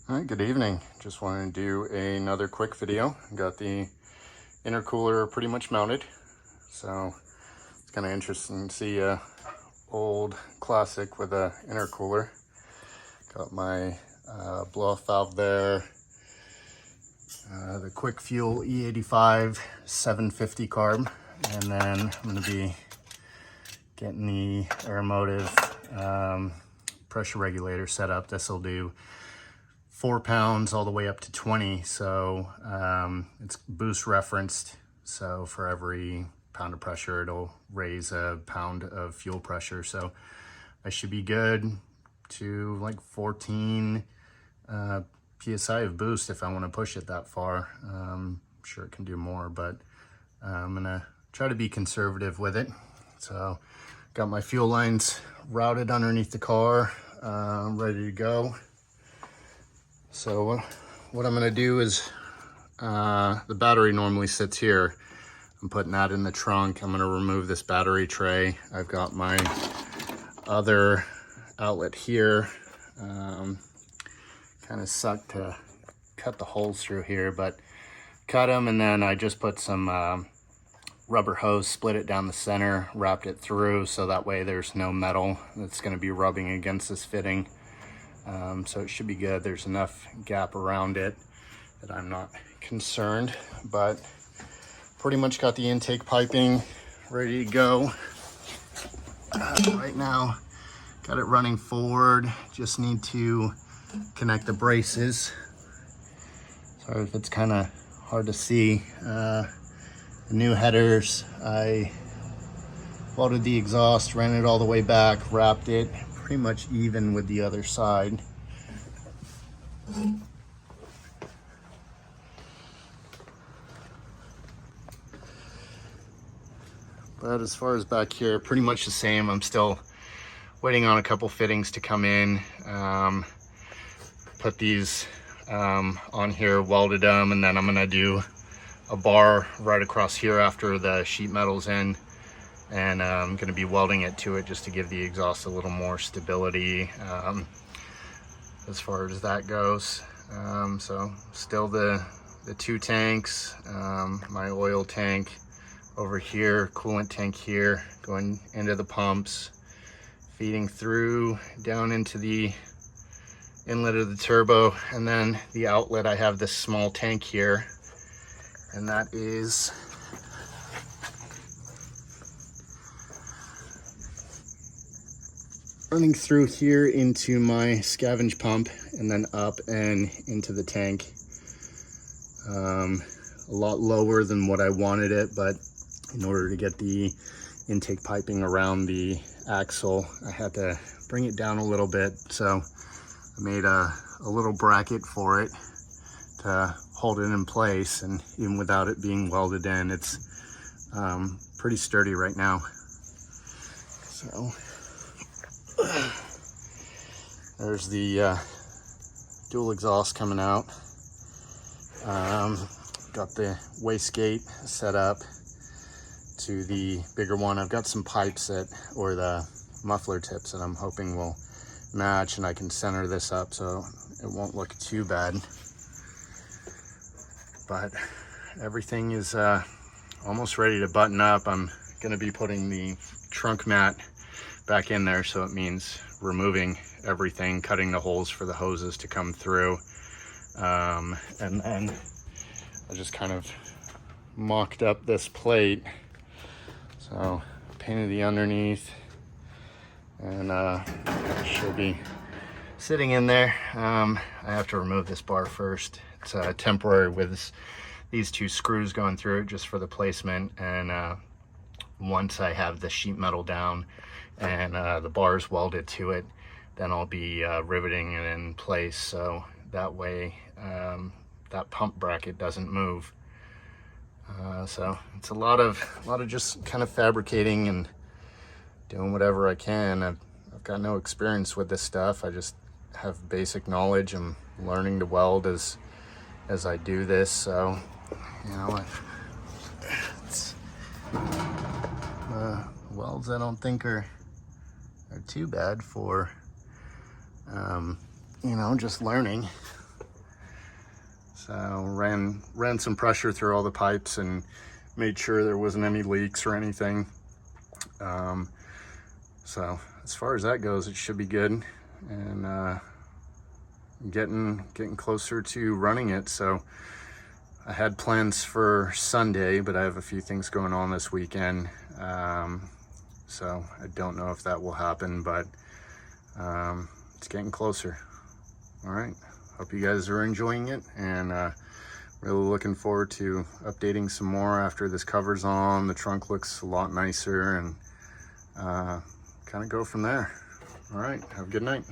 All right, good evening. Just wanted to do another quick video. Got the intercooler pretty much mounted, so it's kind of interesting to see a old classic with a intercooler. Got my blow-off valve there, the quick fuel E85 750 carb, and then I'm going to be getting the Aeromotive pressure regulator set up. This will do 4 pounds all the way up to 20, so it's boost referenced, so for every pound of pressure it'll raise a pound of fuel pressure. So I should be good to like 14 psi of boost if I want to push it that far. I'm sure it can do more, but I'm gonna try to be conservative with it. So got my fuel lines routed underneath the car, ready to go. So what I'm gonna do is, the battery normally sits here. I'm putting that in the trunk. I'm gonna remove this battery tray. I've got my other outlet here. Kind of sucked to cut the holes through here, but cut them, and then I just put some rubber hose, split it down the center, wrapped it through, so that way there's no metal that's gonna be rubbing against this fitting. So it should be good. There's enough gap around it that I'm not concerned, but pretty much got the intake piping ready to go. Right now, got it running forward. Just need to connect the braces. Sorry if it's kind of hard to see. The new headers, I welded the exhaust, ran it all the way back, wrapped it pretty much even with the other side. But as far as back here, pretty much the same. I'm still waiting on a couple fittings to come in. Put these on here, welded them, and then I'm gonna do a bar right across here after the sheet metal's in. And I'm going to be welding it to it just to give the exhaust a little more stability as far as that goes. So still the 2 tanks, my oil tank over here, coolant tank here, going into the pumps, feeding through down into the inlet of the turbo, and then the outlet. I have this small tank here, and that is running through here into my scavenge pump and then up and into the tank. A lot lower than what I wanted it, but in order to get the intake piping around the axle, I had to bring it down a little bit. So I made a little bracket for it to hold it in place, and even without it being welded in, it's pretty sturdy right now. So there's the dual exhaust coming out. Got the wastegate set up to the bigger one. I've got some pipes or the muffler tips that I'm hoping will match, and I can center this up so it won't look too bad. But everything is almost ready to button up. I'm gonna be putting the trunk mat back in there, so it means removing everything, cutting the holes for the hoses to come through, and then I just kind of mocked up this plate, so painted the underneath, and she'll be sitting in there. I have to remove this bar first. It's temporary with these 2 screws going through it just for the placement, and once I have the sheet metal down and the bars welded to it, then I'll be riveting it in place, so that way that pump bracket doesn't move. So it's a lot of just kind of fabricating and doing whatever I can. I've got no experience with this stuff. I just have basic knowledge. I'm learning to weld as I do this, so you know, it's welds I don't think are too bad for you know, just learning. So ran some pressure through all the pipes and made sure there wasn't any leaks or anything. So as far as that goes, it should be good, and getting closer to running it. So I had plans for Sunday, but I have a few things going on this weekend, so I don't know if that will happen, but it's getting closer. All right, hope you guys are enjoying it, and really looking forward to updating some more after this cover's on. The trunk looks a lot nicer, and kind of go from there. All right, have a good night.